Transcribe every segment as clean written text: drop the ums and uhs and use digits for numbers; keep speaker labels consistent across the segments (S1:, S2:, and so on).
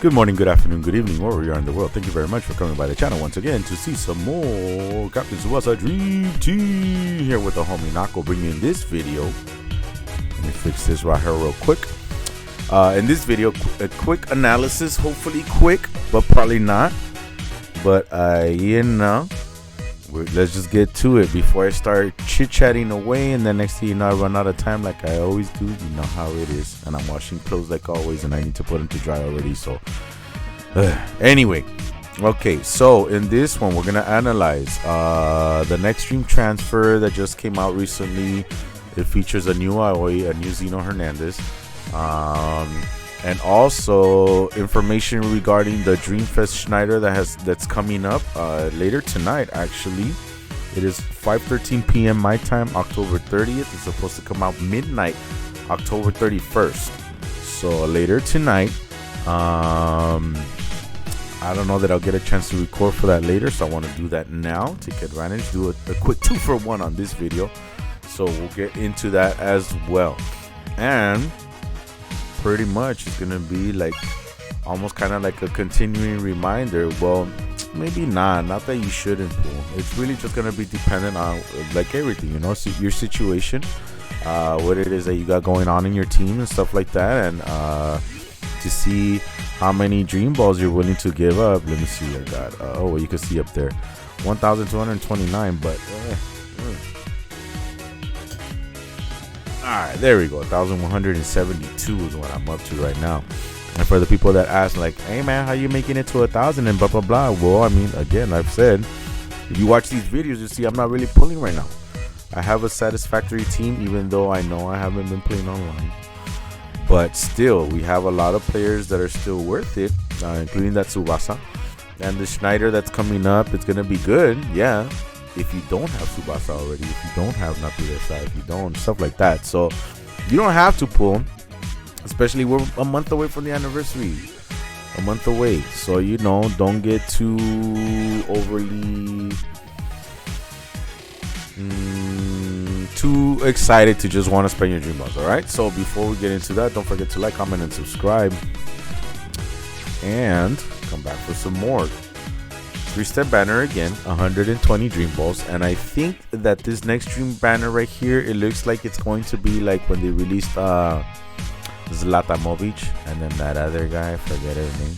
S1: Good morning, good afternoon, good evening, wherever you are in the world. Thank you very much for coming by the channel once again to see some more Captain Tsubasa Dream Team here with the homie Nako bringing in this video. Let me fix this right here real quick. In this video, a quick analysis, hopefully quick, but probably not. But let's just get to it before I start chit-chatting away, and then next thing you know I run out of time like I always do. You know how it is, and I'm washing clothes like always, and I need to put them to dry already. So anyway, okay, so in this one we're gonna analyze the next stream transfer that just came out recently. It features a new Aoi, a new Zino Hernandez, and also information regarding the DF Schneider that's coming up later tonight. Actually, it is 5:13 p.m. my time, October 30th. It's supposed to come out midnight, October 31st. So later tonight. I don't know that I'll get a chance to record for that later, so I want to do that now. Take advantage, do a quick 2-for-1 on this video. So we'll get into that as well, and pretty much it's gonna be like almost kind of like a continuing reminder. Well, maybe not that you shouldn't pull. It's really just gonna be dependent on like everything, you know, so your situation, what it is that you got going on in your team and stuff like that, and to see how many dream balls you're willing to give up. Let me see. I got well, you can see up there 1,229, but alright, there we go. 1,172 is what I'm up to right now. And for the people that ask, like, hey man, how you making it to 1,000 and blah blah blah? Well, I mean, again, I've said, if you watch these videos, you see I'm not really pulling right now. I have a satisfactory team, even though I know I haven't been playing online. But still, we have a lot of players that are still worth it, including that Tsubasa. And the Schneider that's coming up, it's gonna be good, yeah. If you don't have Tsubasa already, if you don't have Napuresa, if you don't, stuff like that. So you don't have to pull, especially we're a month away from the anniversary, a month away. So, you know, don't get too overly too excited to just want to spend your dream balls. All right, so before we get into that, don't forget to like, comment, and subscribe, and come back for some more. 3-step banner again, 120 dream balls. And I think that this next dream banner right here, it looks like it's going to be like when they released Zlatamovic and then that other guy, I forget his name,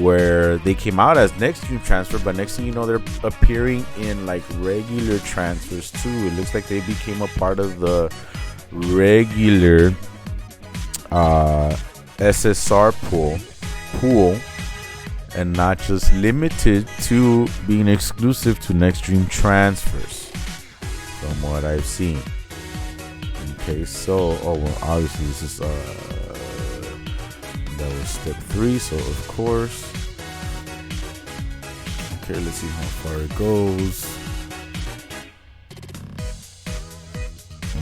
S1: where they came out as next dream transfer, but next thing you know they're appearing in like regular transfers too. It looks like they became a part of the regular SSR pool, and not just limited to being exclusive to next dream transfers, from what I've seen. Okay, so well, obviously this is that was step 3, so of course. Okay, let's see how far it goes.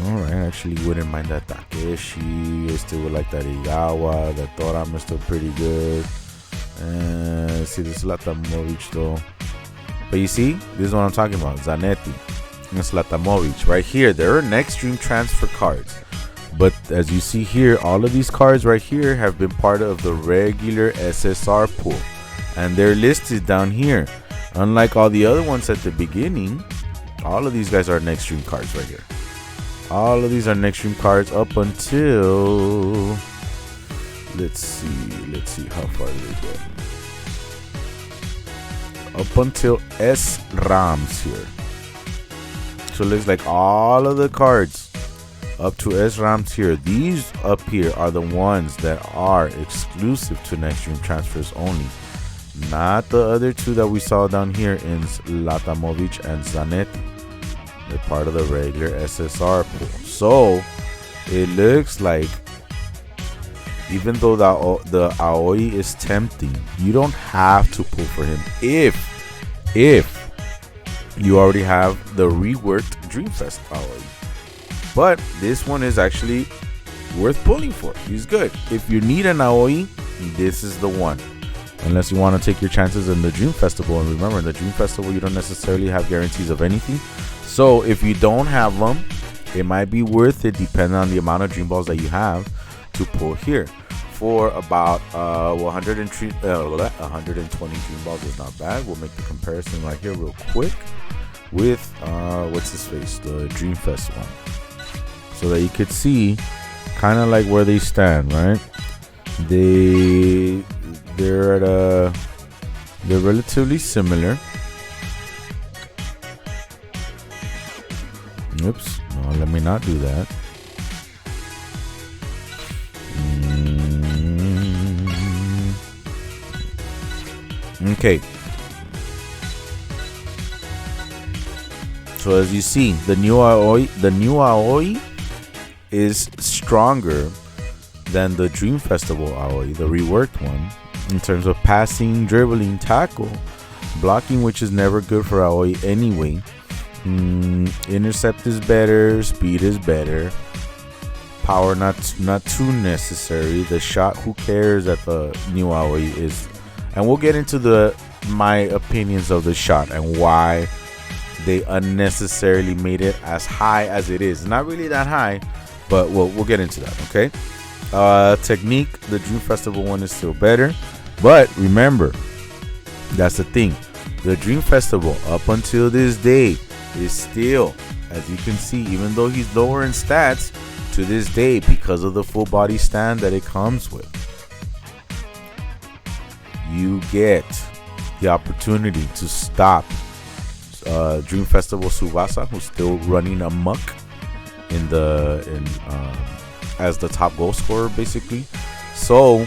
S1: Alright, I actually wouldn't mind that Takeshi. I still would like that Igawa. That Toram is still pretty good. And see this Zlatamovic though. But you see, this is what I'm talking about. Zanetti and Zlatamovic right here. There are next dream transfer cards. But as you see here, all of these cards right here have been part of the regular SSR pool, and they're listed down here. Unlike all the other ones at the beginning, all of these guys are next stream cards right here. All of these are next stream cards up until, let's see how far they get. Up until S Rams here. So it looks like all of the cards up to S Rams here, these up here are the ones that are exclusive to next stream transfers only, not the other two that we saw down here in Zlatamovic and Zanetti. They're part of the regular SSR pool. So it looks like, even though the Aoi is tempting, you don't have to pull for him if you already have the reworked Dreamfest Aoi. But this one is actually worth pulling for. He's good. If you need an Aoi, this is the one. Unless you want to take your chances in the Dream Festival. And remember, in the Dream Festival, you don't necessarily have guarantees of anything. So if you don't have them, it might be worth it, depending on the amount of dream balls that you have, to pull here. for about 120 dream balls is not bad. We'll make the comparison right here real quick with what's his face, the Dream Fest one, so that you could see kind of like where they stand, right? They're relatively similar. Oops, no, let me not do that. Okay. So as you see, the new Aoi is stronger than the Dream Festival Aoi, the reworked one, in terms of passing, dribbling, tackle, blocking, which is never good for Aoi anyway. Intercept is better, speed is better, power not too necessary. The shot, who cares that the new Aoi is, and we'll get into my opinions of the shot and why they unnecessarily made it as high as it is. Not really that high, but we'll get into that. Okay. Technique, the Dream Festival one is still better, but remember, that's the thing. The Dream Festival up until this day is still, as you can see, even though he's lower in stats to this day because of the full body stand that it comes with, you get the opportunity to stop Dream Festival Tsubasa, who's still running amok as the top goal scorer, basically. So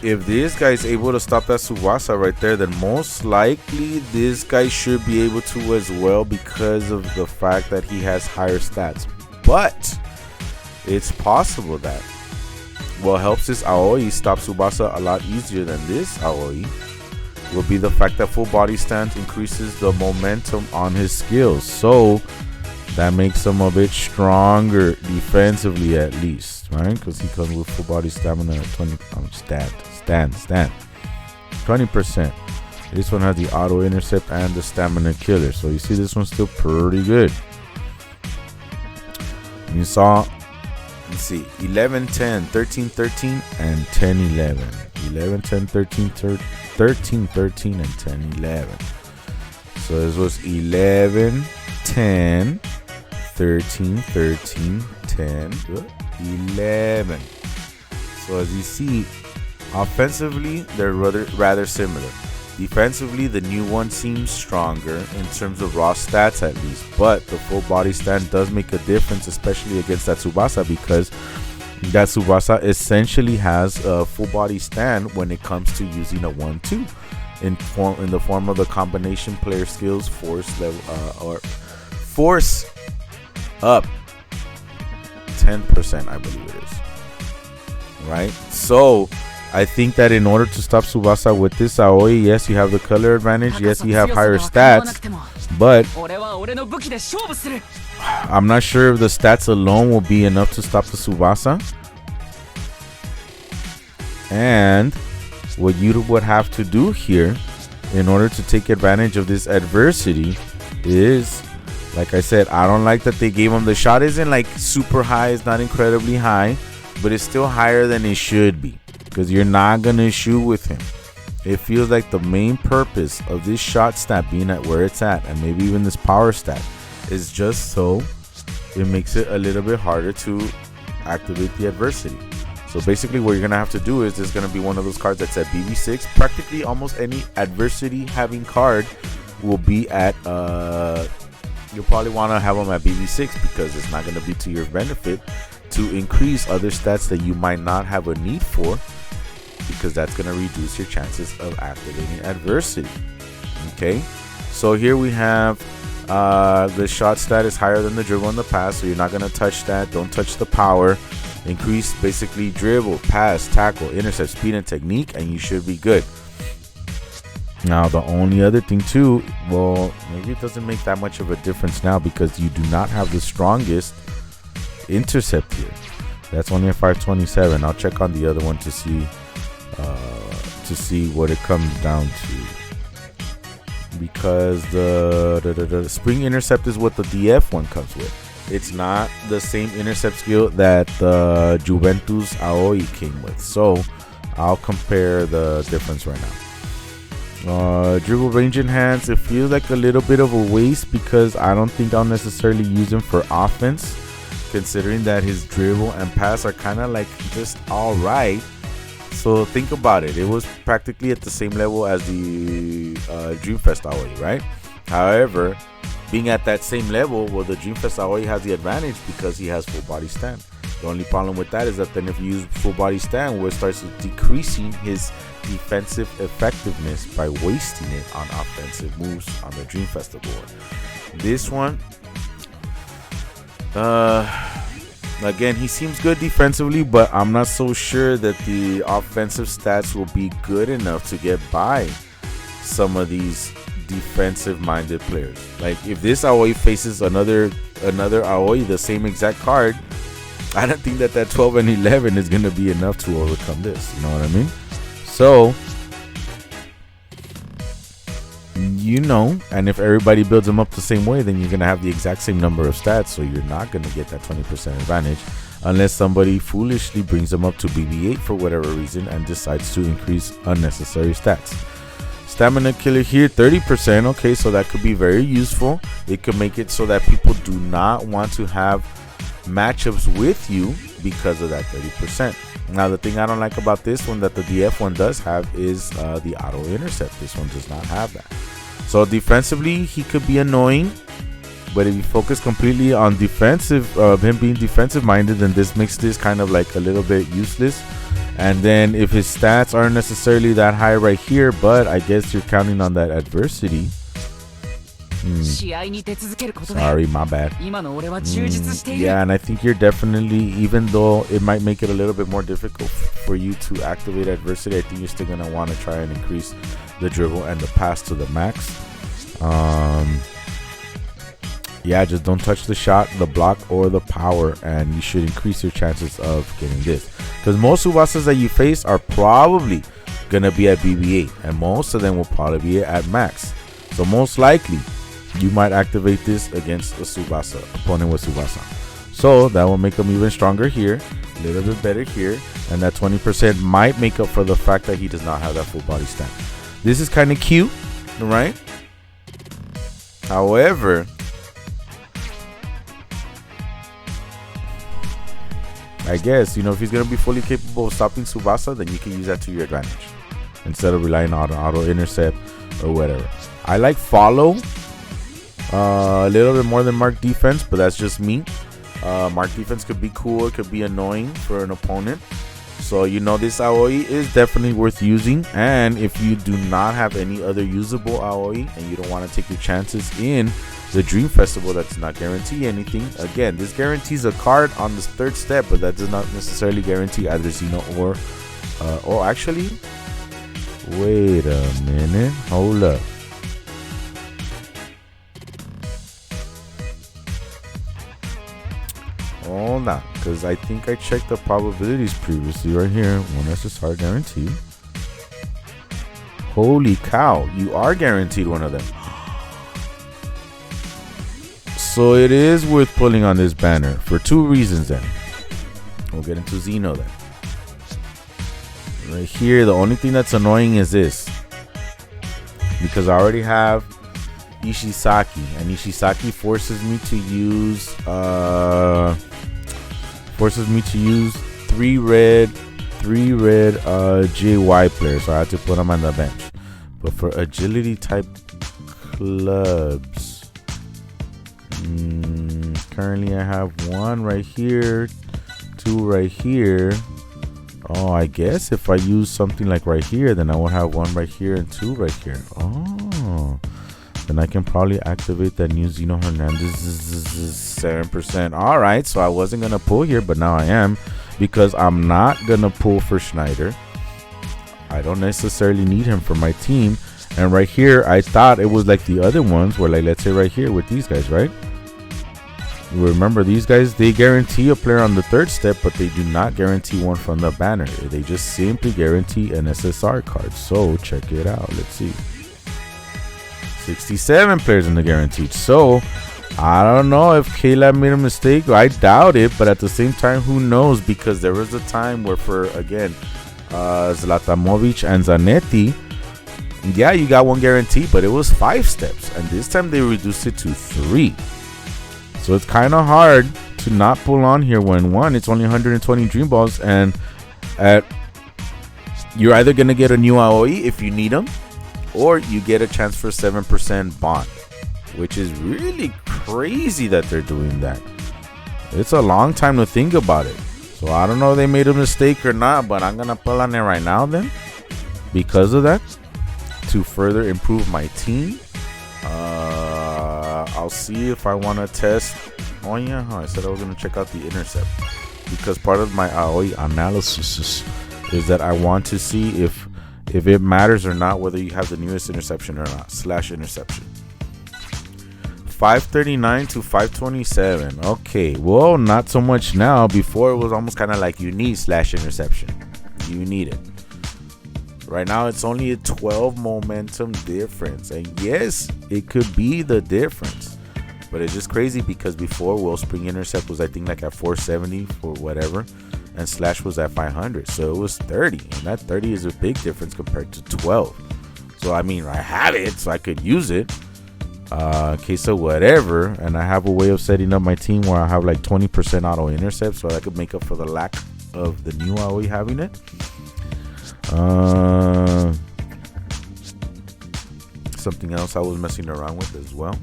S1: if this guy is able to stop that Tsubasa right there, then most likely this guy should be able to as well, because of the fact that he has higher stats. But it's possible that what helps this Aoi stop Tsubasa a lot easier than this Aoi will be the fact that full body stance increases the momentum on his skills. So that makes him a bit stronger defensively, at least, right? Because he comes with full body stamina at 20 stand 20%. This one has the auto intercept and the stamina killer. So you see, this one's still pretty good. You saw, let's see, 11 10 13 13 and 10 11. 11 10 13 13 13 and 10 11. So this was 11 10 13 13 10 11. So as you see, offensively they're rather similar. Defensively, the new one seems stronger in terms of raw stats, at least, but the full body stand does make a difference, especially against that Tsubasa, because that Tsubasa essentially has a full body stand when it comes to using a 1-2 in the form of the combination player skills, force level or force up 10%, I believe it is, right? So I think that in order to stop Tsubasa with this Aoi, yes, you have the color advantage, yes, you have higher stats, but I'm not sure if the stats alone will be enough to stop the Tsubasa. And what you would have to do here in order to take advantage of this adversity is, like I said, I don't like that they gave him the shot. Isn't like super high, it's not incredibly high, but it's still higher than it should be, because you're not gonna shoot with him. It feels like the main purpose of this shot stat being at where it's at, and maybe even this power stat, is just so it makes it a little bit harder to activate the adversity. So basically what you're gonna have to do is there's gonna be one of those cards that's at BB6. Practically almost any adversity having card will be at you'll probably want to have them at BB6, because it's not going to be to your benefit to increase other stats that you might not have a need for, because that's going to reduce your chances of activating adversity. Okay, so here we have the shot stat is higher than the dribble and the pass, so you're not going to touch that. Don't touch the power. Increase basically dribble, pass, tackle, intercept, speed, and technique, and you should be good. Now the only other thing too, well, maybe it doesn't make that much of a difference now, because you do not have the strongest intercept here. That's only a 527. I'll check on the other one to see what it comes down to, because the spring intercept is what the DF one comes with. It's not the same intercept skill that the Juventus Aoi came with. So I'll compare the difference right now. Dribble range enhance. It feels like a little bit of a waste because I don't think I'll necessarily use him for offense, considering that his dribble and pass are kind of like just all right. So think about it. It was practically at the same level as the Dreamfest Aoi, right? However, being at that same level, well, the Dreamfest Aoi has the advantage because he has full body stand. The only problem with that is that then if you use full body stand, well, it starts decreasing his defensive effectiveness by wasting it on offensive moves on the Dream Festival. This one, again, he seems good defensively, but I'm not so sure that the offensive stats will be good enough to get by some of these defensive-minded players. Like if this Aoi faces another Aoi, the same exact card, I don't think that 12 and 11 is gonna be enough to overcome this. You know what I mean? So, you know, and if everybody builds them up the same way, then you're gonna have the exact same number of stats. So you're not gonna get that 20% advantage unless somebody foolishly brings them up to BB8 for whatever reason and decides to increase unnecessary stats. Stamina killer here, 30%. Okay, so that could be very useful. It could make it so that people do not want to have matchups with you because of that 30%. Now, the thing I don't like about this one that the DF one does have is the auto intercept. This one does not have that. So defensively, he could be annoying, but if you focus completely on defensive, him being defensive minded, then this makes this kind of like a little bit useless. And then if his stats aren't necessarily that high right here, but I guess you're counting on that adversity. Sorry, my bad. Yeah, and I think you're definitely, even though it might make it a little bit more difficult for you to activate adversity, I think you're still going to want to try and increase the dribble and the pass to the max. Yeah, just don't touch the shot, the block, or the power, and you should increase your chances of getting this. Because most Tsubasas that you face are probably going to be at BB8, and most of them will probably be at max. So most likely, you might activate this against a Tsubasa, opponent with Tsubasa. So that will make them even stronger here, a little bit better here, and that 20% might make up for the fact that he does not have that full body stand. This is kind of cute, right? However, I guess, you know, if he's going to be fully capable of stopping Tsubasa, then you can use that to your advantage instead of relying on auto intercept or whatever. I like follow a little bit more than mark defense, but that's just me. Mark defense could be cool, it could be annoying for an opponent. So, you know, this Aoi is definitely worth using. And if you do not have any other usable Aoi and you don't want to take your chances in the Dream Festival, that does not guarantee anything. Again, this guarantees a card on this third step, but that does not necessarily guarantee either Zino or actually, wait a minute, hold up. Hold on, because I think I checked the probabilities previously right here. 1 SSR guaranteed. Holy cow, you are guaranteed one of them. So it is worth pulling on this banner for 2 reasons then. We'll get into Zino then. Right here, the only thing that's annoying is this. Because I already have Ishisaki, and Ishisaki forces me to use 3 red JY players, so I had to put them on the bench. But for agility type clubs, currently I have 1 right here, 2 right here. Oh, I guess if I use something like right here, then I will have 1 right here and 2 right here. Oh, then I can probably activate that new Zino Hernandez 7%. All right, so I wasn't gonna pull here, but now I am, because I'm not gonna pull for Schneider. I don't necessarily need him for my team. And right here, I thought it was like the other ones where, like, let's say right here with these guys, right? Remember, these guys, they guarantee a player on the 3rd step, but they do not guarantee one from the banner. They just simply guarantee an SSR card. So check it out. Let's see. 67 players in the guaranteed. So I don't know if K-Lab made a mistake. I doubt it, but at the same time, who knows? Because there was a time where, for again, Zlatamovic and Zanetti, yeah, you got one guarantee, but it was 5 steps, and this time they reduced it to 3. So it's kind of hard to not pull on here when one, it's only 120 dream balls, and you're either gonna get a new AOE if you need them, or you get a chance for 7% bond, which is really crazy that they're doing that. It's a long time to think about it. So I don't know if they made a mistake or not, but I'm gonna pull on it right now then, because of that, to further improve my team. I'll see if I want to test. Oh yeah, I said I was gonna check out the intercept, because part of my AOE analysis is that I want to see if it matters or not whether you have the newest interception or not, slash interception. 539 to 527. Okay, well, not so much now. Before it was almost kind of like you need slash interception. You need it. Right now it's only a 12 momentum difference, and yes, it could be the difference, but it's just crazy because before Wellspring intercept was, I think, like at 470 for whatever, and slash was at 500, so it was 30, and that 30 is a big difference compared to 12. So I mean, I have it, so I could use it in case of whatever, and I have a way of setting up my team where I have like 20% auto intercept, so I could make up for the lack of the new AOE having it. Something else I was messing around with as well.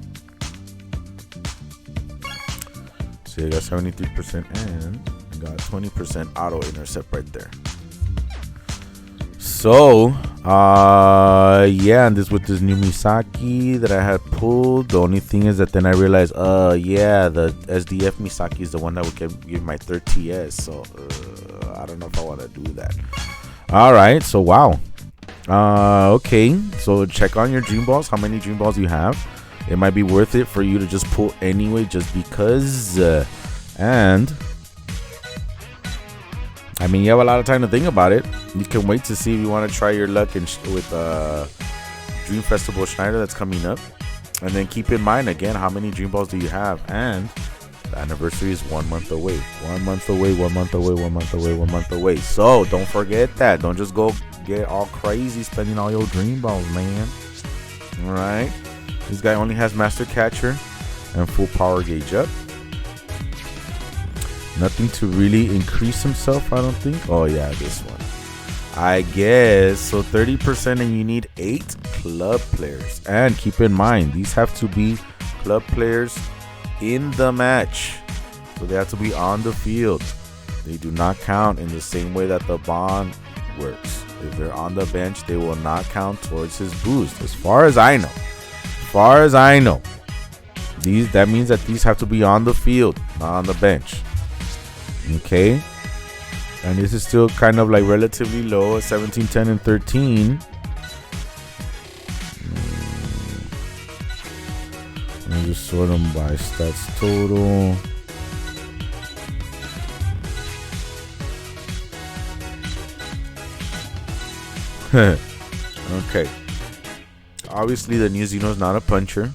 S1: See, I got 73% and I got 20% auto intercept right there. So yeah, and this with this new Misaki that I had pulled. The only thing is that then I realized, yeah, the SDF Misaki is the one that would give my 3rd TS. So I don't know if I want to do that. All right, so wow. Okay, so check on your dream balls, how many dream balls you have. It might be worth it for you to just pull anyway, just because. And I mean, you have a lot of time to think about it. You can wait to see if you want to try your luck with Dream Festival Schneider that's coming up. And then keep in mind, again, how many dream balls do you have? And the anniversary is 1 month away. 1 month away, 1 month away, 1 month away, 1 month away. So don't forget that. Don't just go get all crazy spending all your dream balls, man. All right. This guy only has Master Catcher and full power gauge up. Nothing to really increase himself, I don't think. Oh yeah, this one, I guess. So 30%, and you need 8 club players. And keep in mind, these have to be club players in the match, so they have to be on the field. They do not count in the same way that the bond works. If they're on the bench, they will not count towards his boost, as far as I know. That means that these have to be on the field, not on the bench. Okay, and this is still kind of like relatively low at 17, 10, and 13. Let me just sort them by stats total. Okay, obviously the new Zino is not a puncher.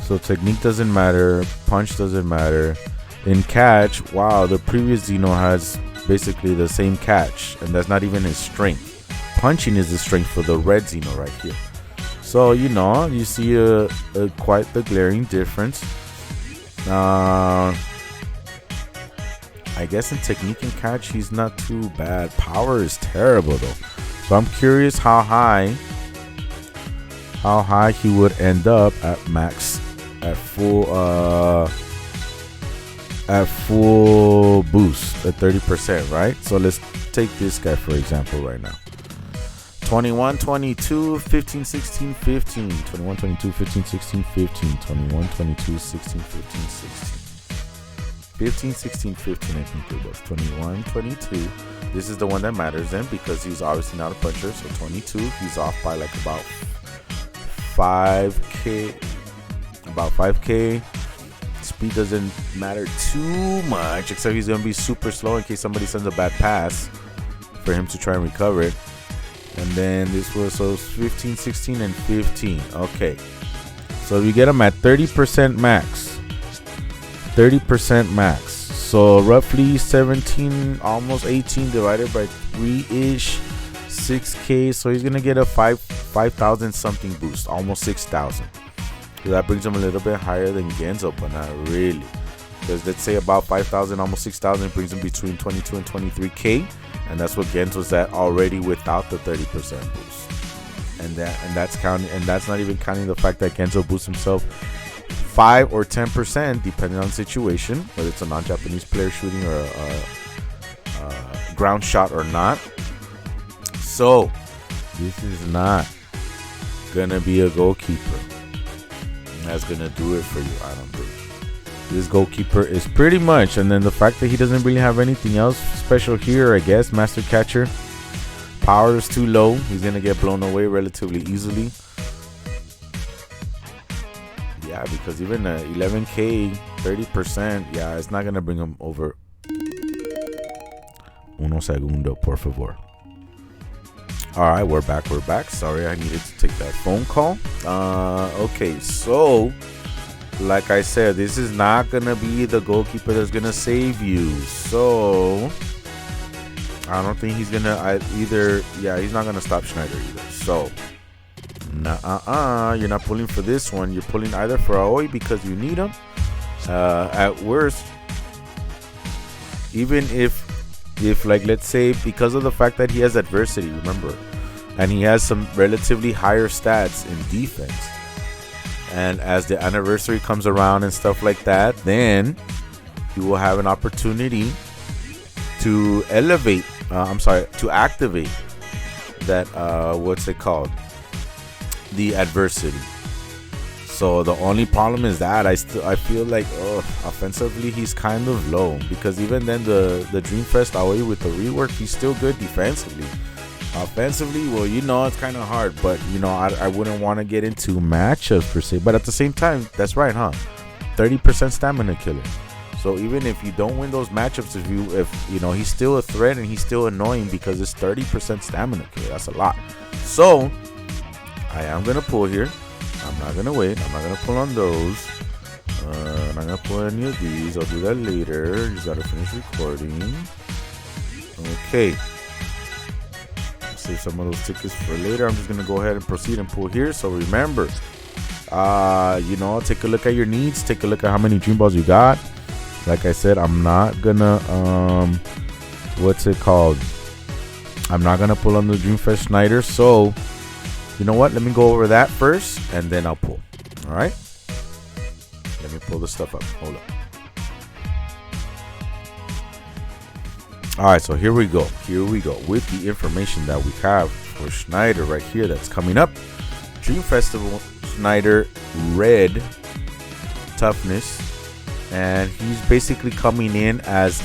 S1: So technique doesn't matter, punch doesn't matter. In catch, wow, the previous Zino has basically the same catch, and that's not even his strength. Punching is the strength for the red Zino right here. So you know, you see quite the glaring difference. I guess in technique and catch, he's not too bad. Power is terrible though. So I'm curious how high he would end up at max, at full boost at 30%, right? So let's take this guy for example right now. 21, 22, 15, 16, 15. 21, 22, 15, 16, 15. 21, 22, 16, 15, 16. 15, 16, 15, I think it was. 21, 22. This is the one that matters then, because he's obviously not a puncher. So 22, he's off by like about 5K. About 5K. Speed doesn't matter too much, except he's going to be super slow in case somebody sends a bad pass for him to try and recover it. And then this was so 15, 16, and 15. Okay. So we get them at 30% max. 30% max. So roughly 17, almost 18 divided by 3-ish. 6K. So he's going to get a 5,000 something boost. Almost 6,000. So that brings him a little bit higher than Genzo, but not really. Because let's say about 5,000, almost 6,000 brings him between 22 and 23K. And that's what Genzo's at already without the 30% boost. And that's counting, and that's not even counting the fact that Genzo boosts himself 5 or 10% depending on the situation, whether it's a non-Japanese player shooting or a ground shot or not. So this is not gonna be a goalkeeper that's gonna do it for you, I don't think. This goalkeeper is pretty much, and then the fact that he doesn't really have anything else special here, I guess. Master catcher, power is too low. He's gonna get blown away relatively easily. Yeah, because even 11K, 30%, yeah, it's not gonna bring him over. Uno segundo, por favor. All right, we're back. Sorry, I needed to take that phone call. Okay, so like I said, this is not gonna be the goalkeeper that's gonna save you. So I don't think he's gonna either. Yeah, he's not gonna stop Schneider either. So you're not pulling for this one. You're pulling either for Aoi because you need him. At worst, even if like, let's say, because of the fact that he has adversity, remember, and he has some relatively higher stats in defense. And as the anniversary comes around and stuff like that, then you will have an opportunity to to activate that, what's it called? The adversity. So the only problem is that I feel like offensively he's kind of low, because even then the Dreamfest Aoi with the rework, he's still good defensively. Offensively, well, it's kind of hard, but I wouldn't want to get into matchups per se. But at the same time, that's right, huh? 30% stamina killer. So even if you don't win those matchups, if he's still a threat and he's still annoying because it's 30% stamina killer. That's a lot. So I am gonna pull here. I'm not gonna wait. I'm not gonna pull on those. I'm not gonna pull any of these. I'll do that later. Just gotta finish recording. Okay. Save some of those tickets for later. I'm just gonna go ahead and proceed and pull here. So remember, take a look at your needs. Take a look at how many dream balls you got. Like I said, I'm not gonna what's it called? I'm not gonna pull on the Dreamfest Schneider. So you know what? Let me go over that first, and then I'll pull. All right. Let me pull this stuff up. Hold up. All right, so here we go with the information that we have for Schneider right here that's coming up. Dream Festival Schneider Red Toughness, and he's basically coming in as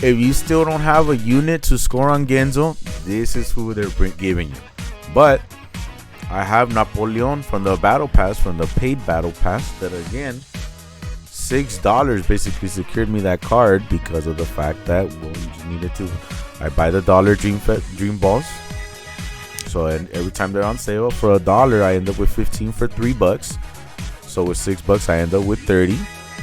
S1: if you still don't have a unit to score on Genzo, this is who they're giving you. But I have Napoleon from the Battle Pass, from the paid Battle Pass, that again, $6 basically secured me that card because of the fact that, well, you just needed to. I buy the $1 Dream Balls. So, and every time they're on sale for $1, I end up with 15 for $3. So with $6, I end up with 30,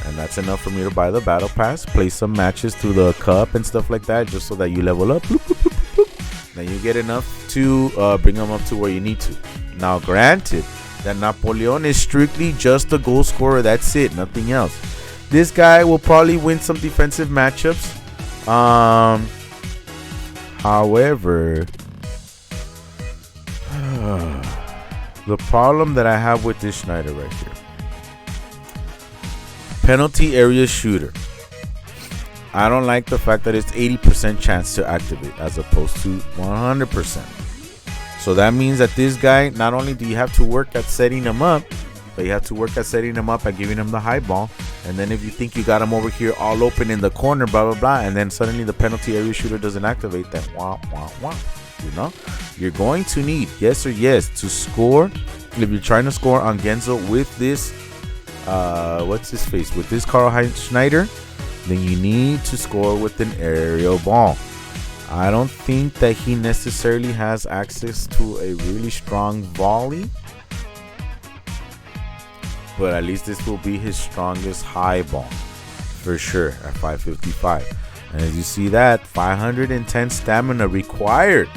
S1: and that's enough for me to buy the Battle Pass, play some matches through the cup and stuff like that, just so that you level up. Bloop, bloop, bloop, bloop, bloop. Then you get enough to bring them up to where you need to. Now, granted, that Napoleon is strictly just a goal scorer. That's it, nothing else. This guy will probably win some defensive matchups. However, the problem that I have with this Schneider right here, penalty area shooter. I don't like the fact that it's 80% chance to activate as opposed to 100%. So that means that this guy, not only do you have to work at setting him up, but you have to work at setting him up and giving him the high ball. And then if you think you got him over here all open in the corner, blah, blah, blah, and then suddenly the penalty area shooter doesn't activate, then wah, wah, wah. You're going to need, yes or yes, to score. If you're trying to score on Genzo with this, with this Karl-Heinz Schneider, then you need to score with an aerial ball. I don't think that he necessarily has access to a really strong volley, but at least this will be his strongest high ball for sure at 555. And as you see that, 510 stamina required.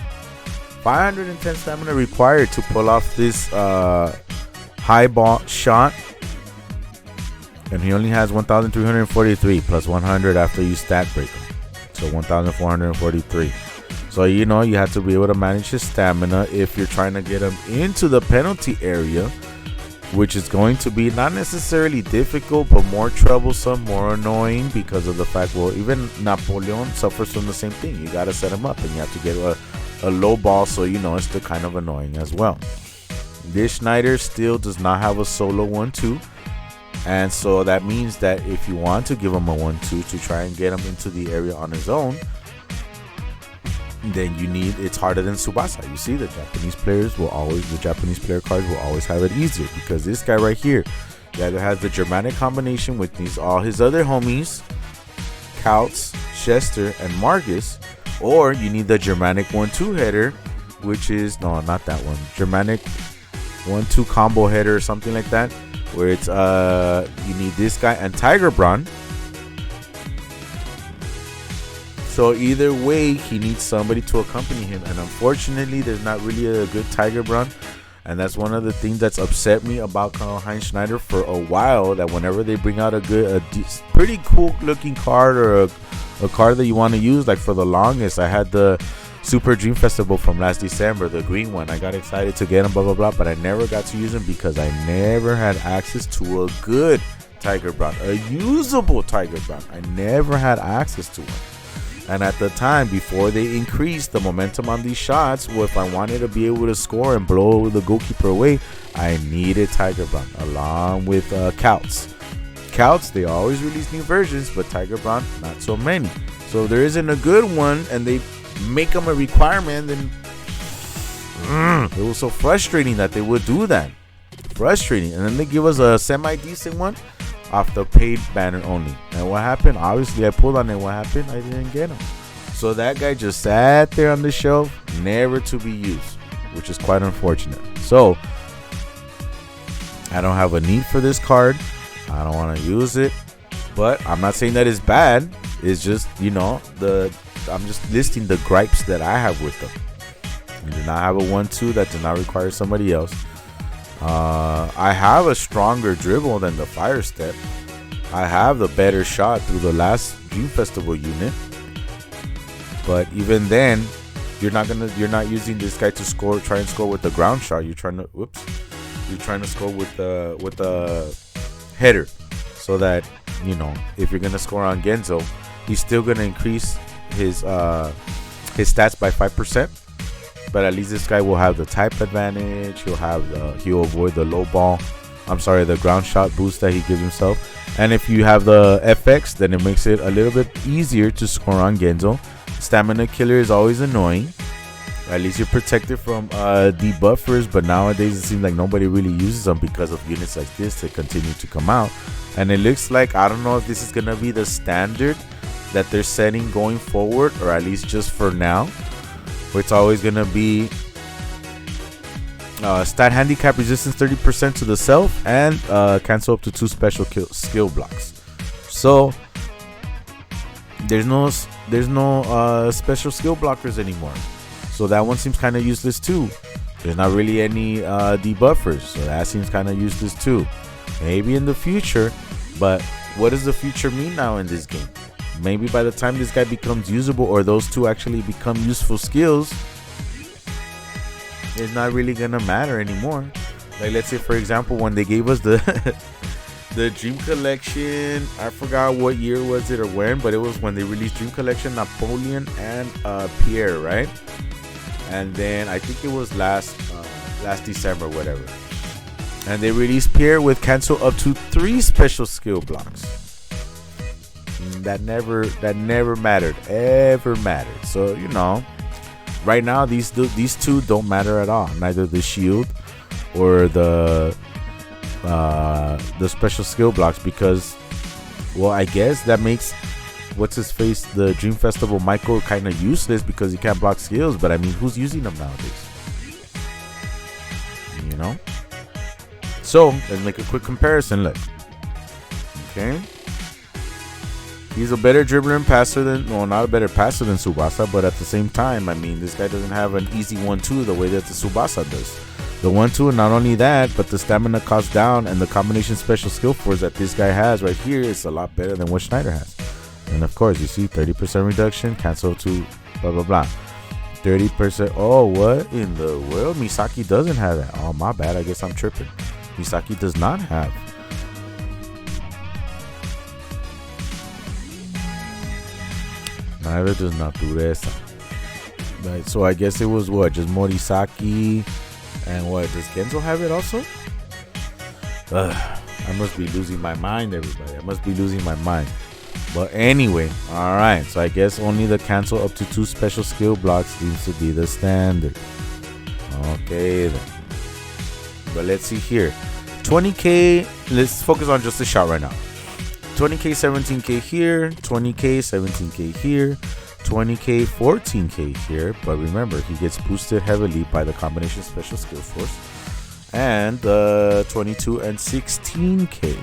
S1: 510 stamina required to pull off this high ball shot. And he only has 1,343 plus 100 after you stat break him. So 1,443. So, you know, you have to be able to manage his stamina if you're trying to get him into the penalty area, which is going to be not necessarily difficult, but more troublesome, more annoying because of the fact, well, even Napoleon suffers from the same thing. You got to set him up and you have to get a low ball, so, you know, it's still kind of annoying as well. This Schneider still does not have a solo 1-2. And so that means that if you want to give him a 1-2 to try and get him into the area on his own, then it's harder than Tsubasa. You see, the Japanese player cards will always have it easier, because this guy right here, he either has the Germanic combination with all his other homies, Kautz, Chester, and Margus, or you need the Germanic 1-2 header, which is, no, not that one, Germanic 1-2 combo header or something like that, where it's you need this guy and Tiger Braun. So either way, he needs somebody to accompany him, and unfortunately there's not really a good Tiger Braun. And that's one of the things that's upset me about Karl-Heinz Schneider for a while, that whenever they bring out a pretty cool looking card, or a card that you want to use, like for the longest I had the Super Dream Festival from last December, the green one. I got excited to get him, blah blah blah, but I never got to use him because I never had access to a good Tiger Braun, a usable Tiger Braun. I never had access to one. And at the time, before they increased the momentum on these shots, well, if I wanted to be able to score and blow the goalkeeper away, I needed Tiger Braun along with Kautz. Kautz, they always release new versions, but Tiger Braun, not so many. So if there isn't a good one and they make them a requirement, then it was so frustrating that they would do that. Frustrating. And then they give us a semi-decent one off the paid banner only. And what happened? Obviously I pulled on it. What happened? I didn't get him. So that guy just sat there on the shelf, never to be used, which is quite unfortunate. So I don't have a need for this card. I don't want to use it, but I'm not saying that it's bad. It's just, you know, I'm just listing the gripes that I have with them. I do not have a 1-2 that does not require somebody else. I have a stronger dribble than the Fire Step. I have the better shot through the last Dream Festival unit. But even then, you're not using this guy to try and score with the ground shot. You're trying to score with the header, so that, you know, if you're gonna score on Genzo, he's still gonna increase his stats by 5%, but at least this guy will have the type advantage. He'll avoid the the ground shot boost that he gives himself. And if you have the FX, then it makes it a little bit easier to score on Genzo. Stamina killer is always annoying. At least you're protected from debuffers, but nowadays it seems like nobody really uses them because of units like this that continue to come out. And it looks like, I don't know if this is gonna be the standard that they're setting going forward, or at least just for now, where it's always gonna be stat handicap resistance 30% to the self, and cancel up to 2 special skill blocks. So there's no special skill blockers anymore, so that one seems kind of useless too. There's not really any debuffers, so that seems kind of useless too. Maybe in the future, but what does the future mean now in this game? Maybe by the time this guy becomes usable, or those two actually become useful skills, it's not really gonna matter anymore. Like, let's say for example, when they gave us the the Dream Collection, I forgot what year was it or when, but it was when they released Dream Collection, Napoleon and Pierre, right? And then I think it was last December, whatever. And they released Pierre with cancel up to 3 special skill blocks. That never ever mattered. So, you know, right now these two don't matter at all. Neither the shield or the special skill blocks, because, well, I guess that makes what's his face, the Dream Festival Michael, kind of useless because he can't block skills. But I mean, who's using them nowadays? You know. So let's make a quick comparison. Look. Okay. He's a better dribbler and passer than, well, not a better passer than Tsubasa, but at the same time, I mean, this guy doesn't have an easy 1-2 the way that the Tsubasa does. The 1-2, and not only that, but the stamina cost down and the combination special skill force that this guy has right here is a lot better than what Schneider has. And of course, you see 30% reduction, cancel to blah, blah, blah. 30%. Oh, what in the world? Misaki doesn't have that. Oh, my bad. I guess I'm tripping. Misaki does not have. Neither does Natureza. Right, so I guess it was what? Just Morisaki. And what? Does Genzo have it also? I must be losing my mind, everybody. I must be losing my mind. But anyway, alright. So I guess only the cancel up to 2 special skill blocks seems to be the standard. Okay then. But let's see here. 20k. Let's focus on just the shot right now. 20k, 17k here, 20k, 17k here, 20k, 14k here. But remember, he gets boosted heavily by the combination special skill force. And 22 and 16k.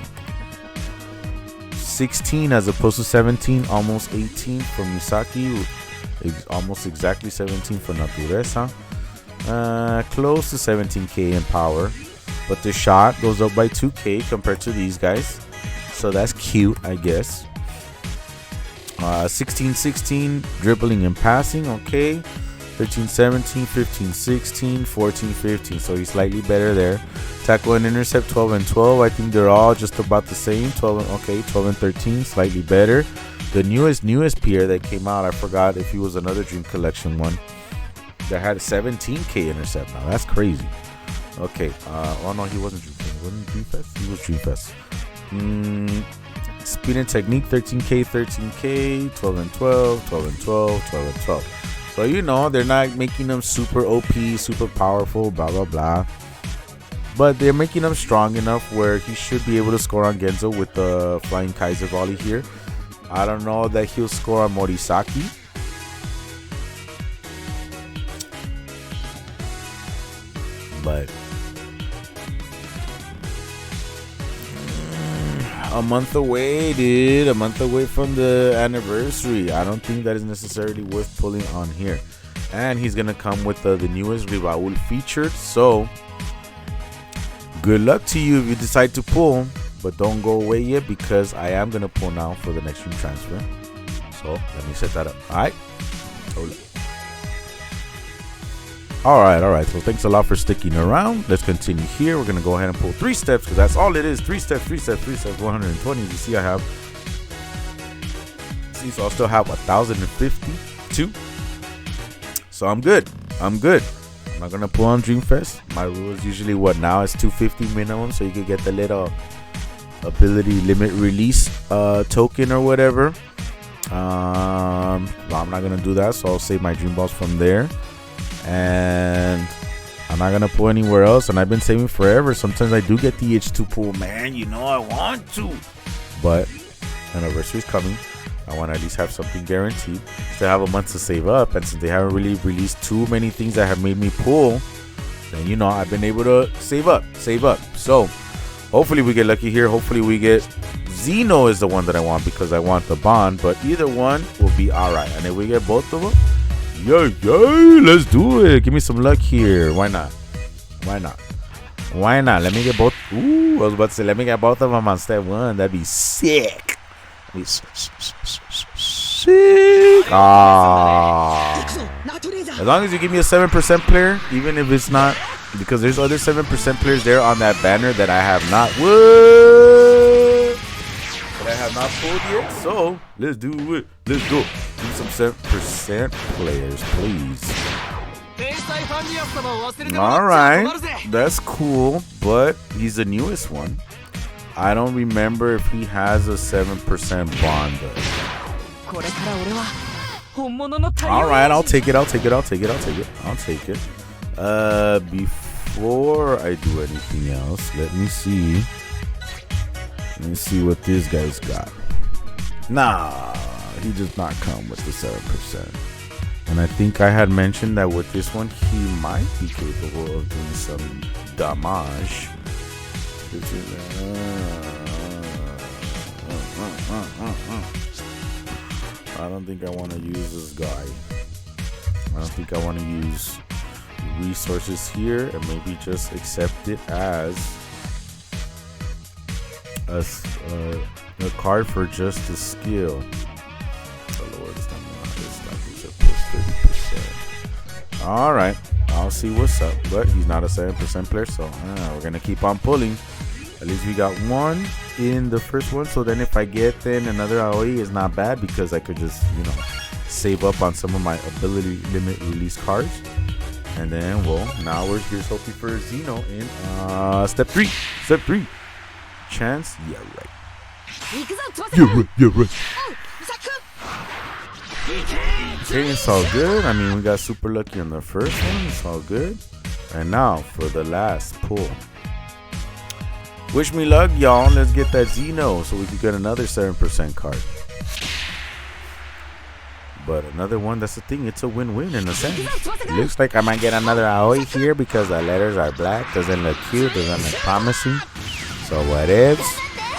S1: 16 as opposed to 17, almost 18 for Misaki, almost exactly 17 for Natureza. Close to 17k in power. But the shot goes up by 2k compared to these guys. So that's cute, I guess. 16-16, dribbling and passing, okay. 13-17, 15-16, 14-15. So he's slightly better there. Tackle and intercept, 12 and 12. I think they're all just about the same. 12 and 13, slightly better. The newest peer that came out, I forgot if he was another Dream Collection one, that had 17k intercept. Now that's crazy. Okay. Oh no, he wasn't Dream Fest. Wasn't Dream Fest? He was Dream Fest. Speed and technique, 13k, 13k, 12 and 12, 12 and 12, 12 and 12. So you know they're not making them super OP, super powerful, blah blah blah. But they're making them strong enough where he should be able to score on Genzo with the Flying Kaiser volley here. I don't know that he'll score on Morisaki. But a month away, dude. A month away from the anniversary. I don't think that is necessarily worth pulling on here. And he's going to come with the newest Ribaul featured. So, good luck to you if you decide to pull. But don't go away yet because I am going to pull now for the next room transfer. So, let me set that up. Alright? Alright. So, thanks a lot for sticking around. Let's continue here. We're going to go ahead and pull 3 steps because that's all it is. 3 steps, 120. You see, I have. So, I'll still have 1,052. So, I'm good. I'm not going to pull on Dreamfest. My rule is usually what now? It's 250 minimum. So, you can get the little ability limit release token or whatever. I'm not going to do that. So, I'll save my Dream Balls from there. And I'm not gonna pull anywhere else, and I've been saving forever. Sometimes I do get the itch to pull, man, you know I want to, but anniversary's coming. I want to at least have something guaranteed. Still have a month to save up, and since they haven't really released too many things that have made me pull, then you know I've been able to save up. So hopefully we get lucky here. Hopefully we get Zino is the one that I want because I want the bond, but either one will be alright. And if we get both of them, yay, let's do it. Give me some luck here. Why not? Let me get both. Ooh, I was about to say, let me get both of them on step 1. That'd be sick. Sick. As long as you give me a 7% player, even if it's not, because there's other 7% players there on that banner that I have not. What? That I have not pulled yet. So let's do it. Let's go. Give me some 7% players, please. Alright, that's cool, but he's the newest one. I don't remember if he has a 7% bond though. Alright, I'll take it. Before I do anything else, let me see what this guy's got. Nah, he does not come with the 7%. And I think I had mentioned that with this one, he might be capable of doing some damage. I don't think I want to use this guy. I don't think I want to use resources here, and maybe just accept it as a card for just the skill. All right, I'll see what's up, but he's not a 7% player, so we're gonna keep on pulling. At least we got one in the first one, so then if I get then another AOE, is not bad because I could just, you know, save up on some of my ability limit release cards. And then, well, now we're here's hoping for Zino in step 3. Step 3. Chance? Yeah, right. Yeah, right. Okay, it's all good. I mean, we got super lucky on the first one. It's all good. And now for the last pull. Wish me luck, y'all. Let's get that Zino so we can get another 7% card. But another one, that's the thing. It's a win-win in a sense. It looks like I might get another Aoi here because the letters are black. Doesn't look cute. Doesn't look promising. So what ifs?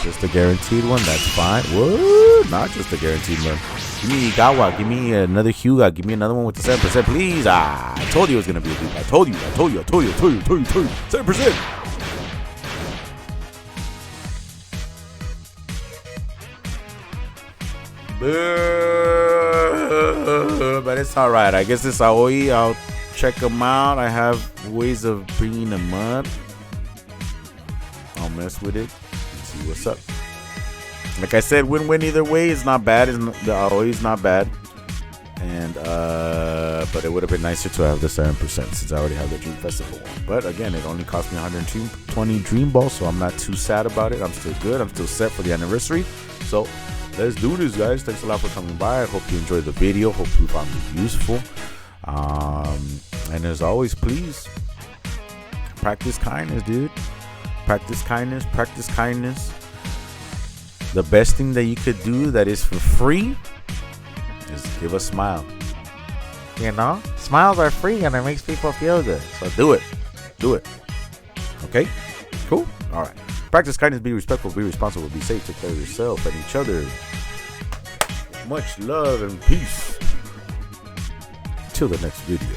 S1: Just a guaranteed one. That's fine. Whoa, not just a guaranteed one. Give me Gawa. Give me another Hyuga. Give me another one with the 7%, please. I told you it was going to be a dupe. I told you. 7%. But it's all right. I guess this Aoi, I'll check them out. I have ways of bringing them up. I'll mess with it and see what's up. Like I said, win-win either way. It's not bad. The Aoi is not bad. And but it would have been nicer to have the 7% since I already have the Dream Festival one. But again, it only cost me 120 Dream Balls, so I'm not too sad about it. I'm still good. I'm still set for the anniversary. So let's do this, guys. Thanks a lot for coming by. I hope you enjoyed the video. Hope you found it useful. And as always, please practice kindness, dude. Practice kindness. Practice kindness. The best thing that you could do that is for free is give a smile. You know, smiles are free and it makes people feel good. So do it. Do it. Okay? Cool? All right. Practice kindness, be respectful, be responsible, be safe, take care of yourself and each other. Much love and peace. Till the next video.